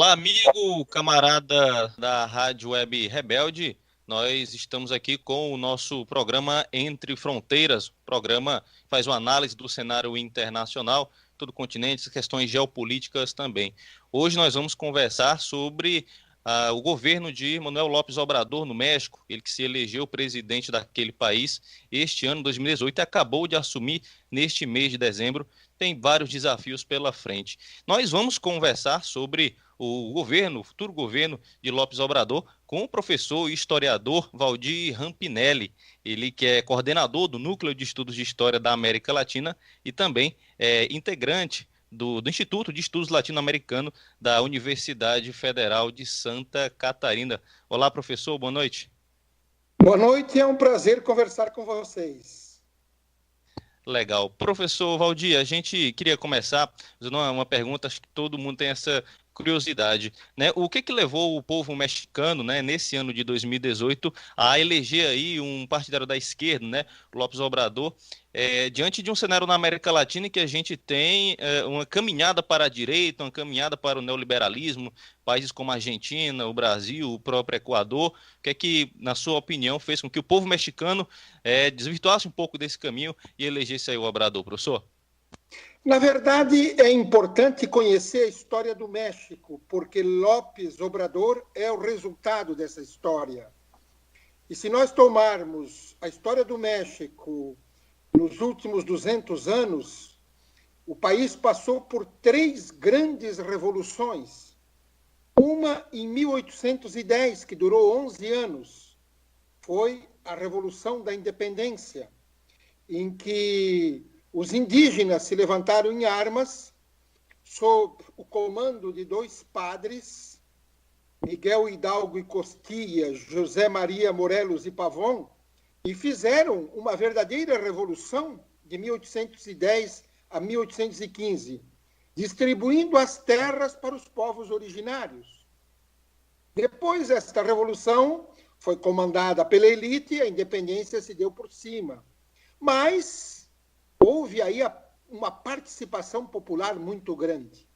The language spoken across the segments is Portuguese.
Olá, amigo, camarada da Rádio Web Rebelde. Nós estamos aqui com o nosso programa Entre Fronteiras. O programa faz uma análise do cenário internacional, todo o continente, questões geopolíticas também. Hoje nós vamos conversar sobre o governo de Manuel López Obrador no México, ele que se elegeu presidente daquele país este ano, 2018, e acabou de assumir neste mês de dezembro. Tem vários desafios pela frente. Nós vamos conversar sobre o futuro governo de López Obrador, com o professor e historiador Valdir Rampinelli, ele que é coordenador do Núcleo de Estudos de História da América Latina e também é integrante do Instituto de Estudos Latino-Americano da Universidade Federal de Santa Catarina. Olá, professor, boa noite. Boa noite, é um prazer conversar com vocês. Legal. Professor Valdir, a gente queria começar fazendo uma pergunta, acho que todo mundo tem essa curiosidade, né? O que levou o povo mexicano, né, nesse ano de 2018, a eleger aí um partidário da esquerda, né, López Obrador, diante de um cenário na América Latina em que a gente tem uma caminhada para a direita, uma caminhada para o neoliberalismo, países como a Argentina, o Brasil, o próprio Equador. O que, na sua opinião, fez com que o povo mexicano desvirtuasse um pouco desse caminho e elegesse aí o Obrador, professor? Na verdade, é importante conhecer a história do México, porque López Obrador é o resultado dessa história. E se nós tomarmos a história do México nos últimos 200 anos, o país passou por 3 grandes revoluções. Uma em 1810, que durou 11 anos, foi a Revolução da Independência, em que os indígenas se levantaram em armas sob o comando de 2 padres, Miguel Hidalgo e Costilla, José Maria Morelos e Pavón, e fizeram uma verdadeira revolução de 1810 a 1815, distribuindo as terras para os povos originários. Depois, esta revolução foi comandada pela elite e a independência se deu por cima. Mas houve aí uma participação popular muito grande.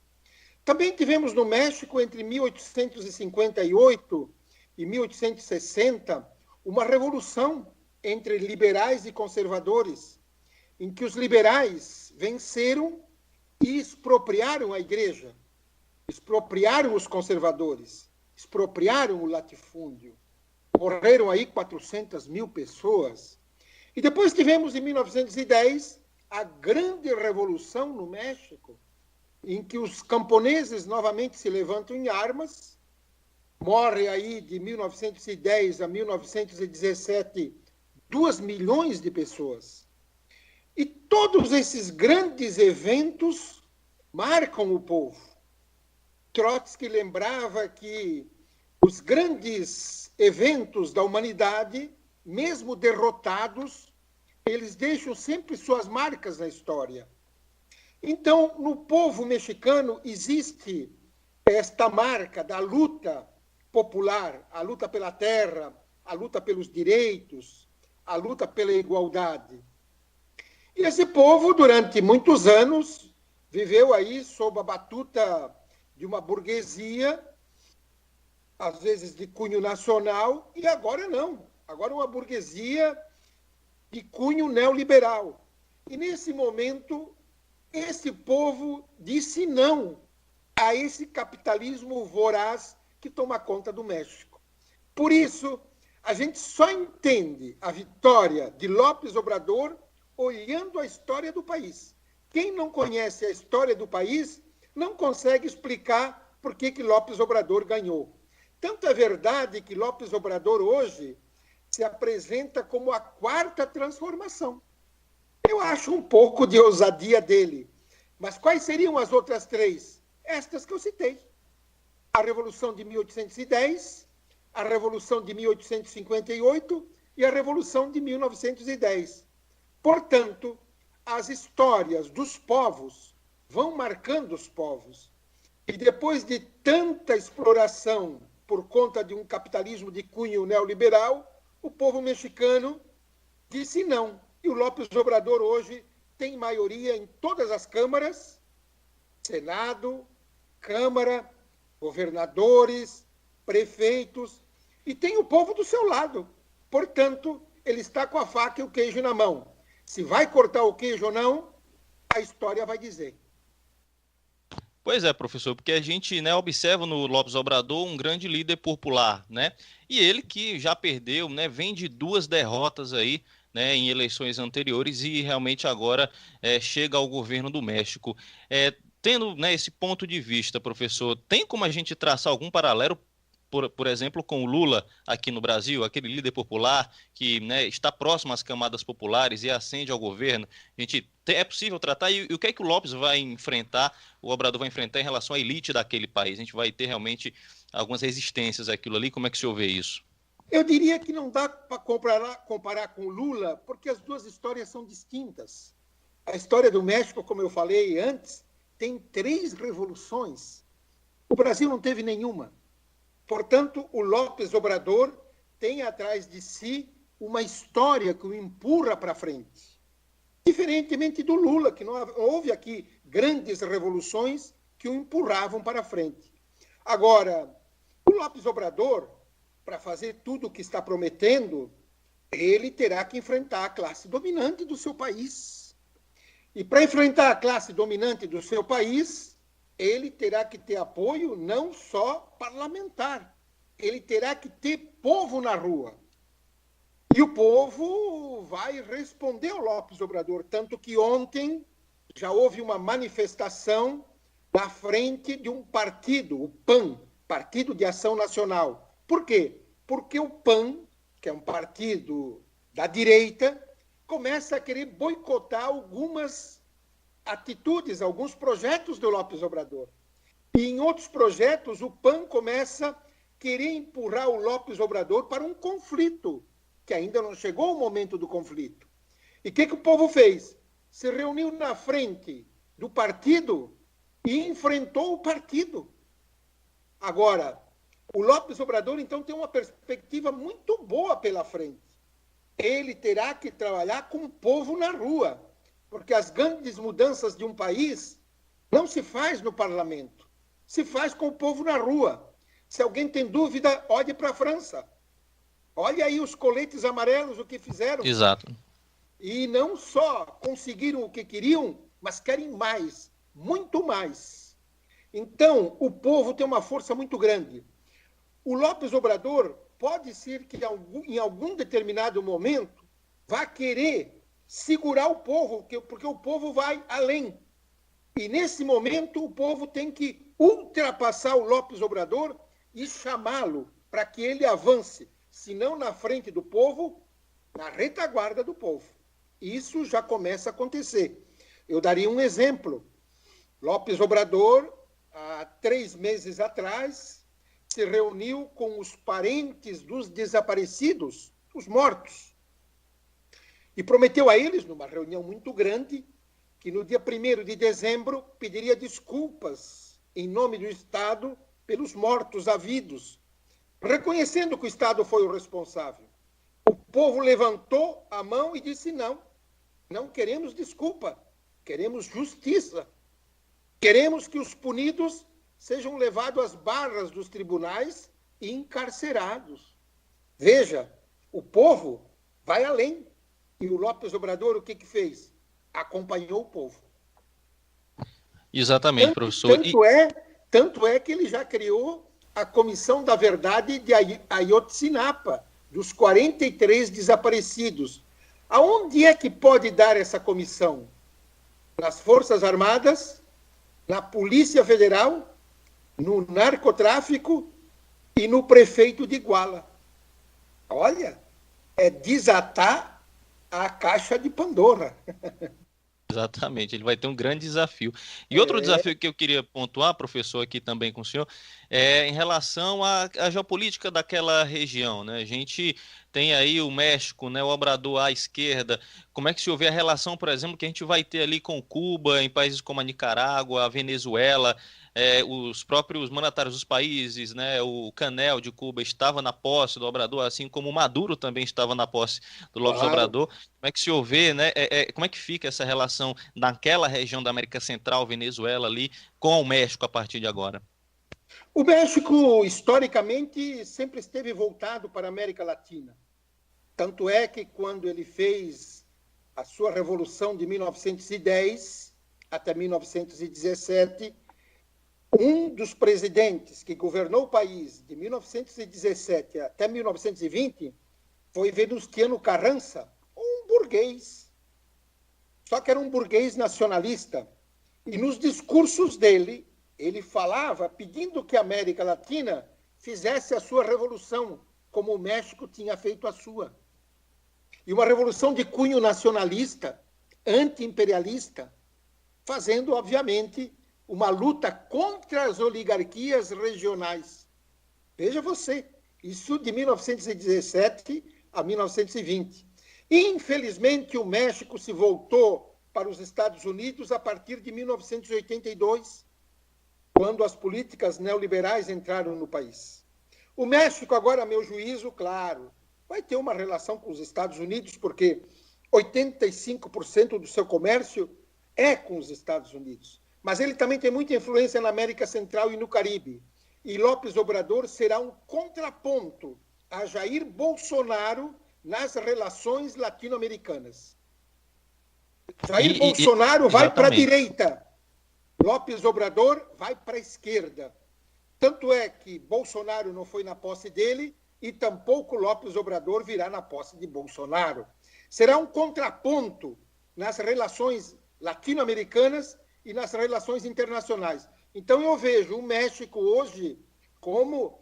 Também tivemos no México, entre 1858 e 1860, uma revolução entre liberais e conservadores, em que os liberais venceram e expropriaram a igreja, expropriaram os conservadores, expropriaram o latifúndio. Morreram aí 400 mil pessoas. E depois tivemos, em 1910, a grande revolução no México, em que os camponeses novamente se levantam em armas. Morre aí de 1910 a 1917 2 milhões de pessoas. E todos esses grandes eventos marcam o povo. Trotsky lembrava que os grandes eventos da humanidade, mesmo derrotados, eles deixam sempre suas marcas na história. Então, no povo mexicano existe esta marca da luta popular, a luta pela terra, a luta pelos direitos, a luta pela igualdade. E esse povo, durante muitos anos, viveu aí sob a batuta de uma burguesia, às vezes de cunho nacional, e agora não. Agora uma burguesia de cunho neoliberal. E nesse momento, esse povo disse não a esse capitalismo voraz que toma conta do México. Por isso, a gente só entende a vitória de López Obrador olhando a história do país. Quem não conhece a história do país não consegue explicar por que López Obrador ganhou. Tanto é verdade que López Obrador hoje se apresenta como a 4ª transformação. Eu acho um pouco de ousadia dele. Mas quais seriam as outras 3? Estas que eu citei. A Revolução de 1810, a Revolução de 1858 e a Revolução de 1910. Portanto, as histórias dos povos vão marcando os povos. E depois de tanta exploração por conta de um capitalismo de cunho neoliberal, o povo mexicano disse não. E o López Obrador hoje tem maioria em todas as câmaras, Senado, Câmara, governadores, prefeitos, e tem o povo do seu lado. Portanto, ele está com a faca e o queijo na mão. Se vai cortar o queijo ou não, a história vai dizer. Pois é, professor, porque a gente, né, observa no Lopes Obrador um grande líder popular, né? E ele que já perdeu, né, vem de 2 derrotas aí, né, em eleições anteriores e realmente agora chega ao governo do México. Tendo, né, esse ponto de vista, professor, tem como a gente traçar algum paralelo, por exemplo, com o Lula aqui no Brasil, aquele líder popular que, né, está próximo às camadas populares e ascende ao governo? É possível tratar? E o que é que o Lopes vai enfrentar, o Obrador vai enfrentar em relação à elite daquele país? A gente vai ter realmente algumas resistências àquilo ali? Como é que o senhor vê isso? Eu diria que não dá para comparar com o Lula, porque as duas histórias são distintas. A história do México, como eu falei antes, tem 3 revoluções. O Brasil não teve nenhuma. Portanto, o Lopes Obrador tem atrás de si uma história que o empurra para frente. Diferentemente do Lula, que não houve aqui grandes revoluções que o empurravam para frente. Agora, o Lopes Obrador, para fazer tudo o que está prometendo, ele terá que enfrentar a classe dominante do seu país. E para enfrentar a classe dominante do seu país, ele terá que ter apoio não só parlamentar, ele terá que ter povo na rua. E o povo vai responder ao Lopes Obrador, tanto que ontem já houve uma manifestação na frente de um partido, o PAN, Partido de Ação Nacional. Por quê? Porque o PAN, que é um partido da direita, começa a querer boicotar algumas atitudes, alguns projetos do Lopes Obrador. E em outros projetos, o PAN começa a querer empurrar o Lopes Obrador para um conflito, que ainda não chegou o momento do conflito. E o que o povo fez? Se reuniu na frente do partido e enfrentou o partido. Agora, o Lopes Obrador, então, tem uma perspectiva muito boa pela frente. Ele terá que trabalhar com o povo na rua, porque as grandes mudanças de um país não se faz no parlamento, se faz com o povo na rua. Se alguém tem dúvida, olhe para a França. Olha aí os coletes amarelos, o que fizeram. Exato. E não só conseguiram o que queriam, mas querem mais, muito mais. Então, o povo tem uma força muito grande. O Lopes Obrador pode ser que em algum determinado momento vá querer segurar o povo, porque o povo vai além. E nesse momento o povo tem que ultrapassar o Lopes Obrador e chamá-lo para que ele avance, se não na frente do povo, na retaguarda do povo. Isso já começa a acontecer. Eu daria um exemplo. Lopes Obrador, há 3 meses atrás, se reuniu com os parentes dos desaparecidos, os mortos, e prometeu a eles, numa reunião muito grande, que no dia 1º de dezembro pediria desculpas em nome do Estado pelos mortos havidos, reconhecendo que o Estado foi o responsável. O povo levantou a mão e disse não, não queremos desculpa, queremos justiça. Queremos que os punidos sejam levados às barras dos tribunais e encarcerados. Veja, o povo vai além. E o Lopes Obrador, o que fez? Acompanhou o povo. Exatamente, professor. Tanto é que ele já criou a Comissão da Verdade de Ayotzinapa, dos 43 desaparecidos. Aonde é que pode dar essa comissão? Nas Forças Armadas, na Polícia Federal, no narcotráfico e no prefeito de Iguala. Olha, é desatar a caixa de Pandora. Exatamente, ele vai ter um grande desafio. E outro desafio que eu queria pontuar, professor, aqui também com o senhor, é em relação à geopolítica daquela região, né? A gente tem aí o México, né, o Obrador à esquerda. Como é que se houver a relação, por exemplo, que a gente vai ter ali com Cuba, em países como a Nicarágua, a Venezuela, os próprios mandatários dos países, né, o Canel de Cuba estava na posse do Obrador, assim como o Maduro também estava na posse do Lopes Obrador. Como é que se houver, né, como é que fica essa relação naquela região da América Central, Venezuela ali, com o México a partir de agora? O México, historicamente, sempre esteve voltado para a América Latina. Tanto é que, quando ele fez a sua Revolução de 1910 até 1917, um dos presidentes que governou o país de 1917 até 1920 foi Venustiano Carranza, um burguês. Só que era um burguês nacionalista. E nos discursos dele, ele falava pedindo que a América Latina fizesse a sua revolução, como o México tinha feito a sua. E uma revolução de cunho nacionalista, anti-imperialista, fazendo, obviamente, uma luta contra as oligarquias regionais. Veja você, isso de 1917 a 1920. Infelizmente, o México se voltou para os Estados Unidos a partir de 1982, quando as políticas neoliberais entraram no país. O México, agora, a meu juízo, claro, vai ter uma relação com os Estados Unidos, porque 85% do seu comércio é com os Estados Unidos. Mas ele também tem muita influência na América Central e no Caribe. E López Obrador será um contraponto a Jair Bolsonaro nas relações latino-americanas. Jair Bolsonaro vai para a direita, López Obrador vai para a esquerda. Tanto é que Bolsonaro não foi na posse dele e tampouco López Obrador virá na posse de Bolsonaro. Será um contraponto nas relações latino-americanas e nas relações internacionais. Então eu vejo o México hoje como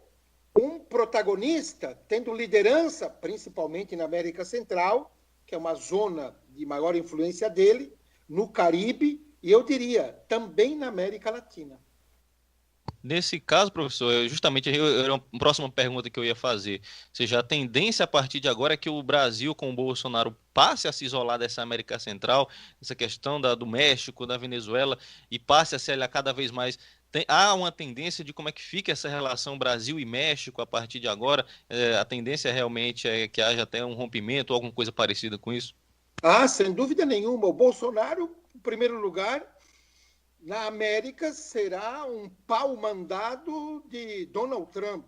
um protagonista, tendo liderança, principalmente na América Central, que é uma zona de maior influência dele, no Caribe, e eu diria, também na América Latina. Nesse caso, professor, justamente era uma próxima pergunta que eu ia fazer. Ou seja, a tendência a partir de agora é que o Brasil, com o Bolsonaro, passe a se isolar dessa América Central, essa questão do México, da Venezuela, e passe a se aliar cada vez mais. Há uma tendência de como é que fica essa relação Brasil e México a partir de agora? A tendência realmente é que haja até um rompimento ou alguma coisa parecida com isso? Sem dúvida nenhuma. O Bolsonaro, em primeiro lugar, na América, será um pau-mandado de Donald Trump.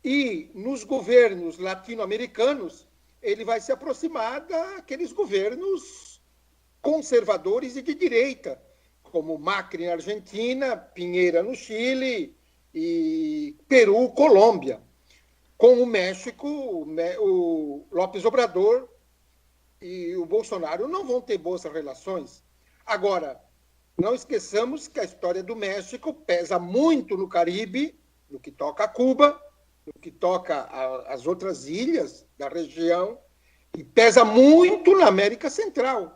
E nos governos latino-americanos, ele vai se aproximar daqueles governos conservadores e de direita, como Macri na Argentina, Piñera no Chile e Peru, Colômbia. Com o México, o López Obrador e o Bolsonaro não vão ter boas relações. Agora, não esqueçamos que a história do México pesa muito no Caribe, no que toca a Cuba, no que toca às outras ilhas da região, e pesa muito na América Central.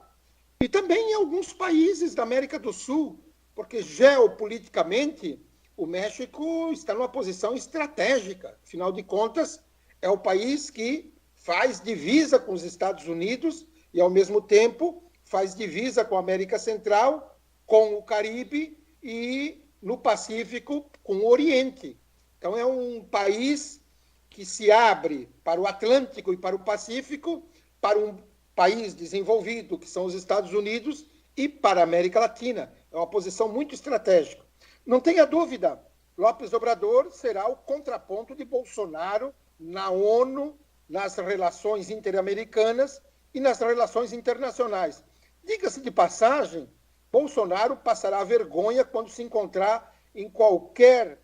E também em alguns países da América do Sul, porque geopoliticamente o México está numa posição estratégica. Afinal de contas, é o país que faz divisa com os Estados Unidos e, ao mesmo tempo, faz divisa com a América Central, com o Caribe e, no Pacífico, com o Oriente. Então, é um país que se abre para o Atlântico e para o Pacífico, para um país desenvolvido, que são os Estados Unidos, e para a América Latina. É uma posição muito estratégica. Não tenha dúvida, López Obrador será o contraponto de Bolsonaro na ONU, nas relações interamericanas e nas relações internacionais. Diga-se de passagem, Bolsonaro passará vergonha quando se encontrar em qualquer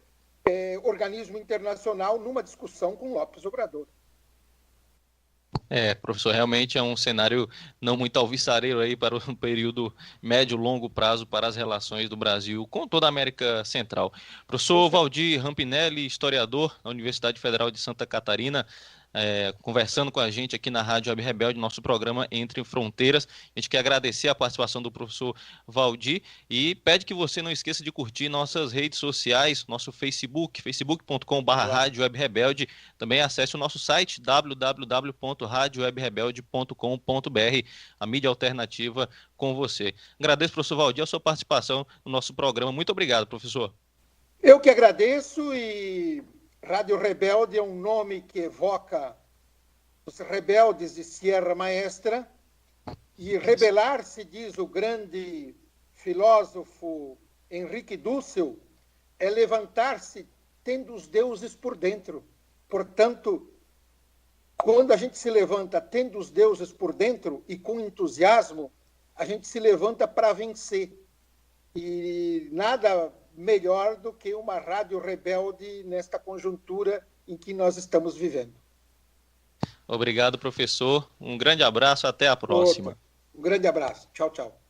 organismo internacional numa discussão com López Obrador. Professor, realmente é um cenário não muito alvissareiro aí para o período médio e longo prazo para as relações do Brasil com toda a América Central. Professor Valdir Rampinelli, historiador da Universidade Federal de Santa Catarina, conversando com a gente aqui na Rádio Web Rebelde, nosso programa Entre Fronteiras. A gente quer agradecer a participação do professor Valdir e pede que você não esqueça de curtir nossas redes sociais, nosso Facebook, facebook.com/Rádio Web Rebelde. Também acesse o nosso site, www.radiowebrebelde.com.br, a mídia alternativa com você. Agradeço, professor Valdir, a sua participação no nosso programa. Muito obrigado, professor. Eu que agradeço e Rádio Rebelde é um nome que evoca os rebeldes de Sierra Maestra, e rebelar-se, diz o grande filósofo Henrique Dussel, é levantar-se tendo os deuses por dentro. Portanto, quando a gente se levanta tendo os deuses por dentro e com entusiasmo, a gente se levanta para vencer. E nada melhor do que uma rádio rebelde nesta conjuntura em que nós estamos vivendo. Obrigado, professor. Um grande abraço, até a próxima. Um grande abraço. Tchau, tchau.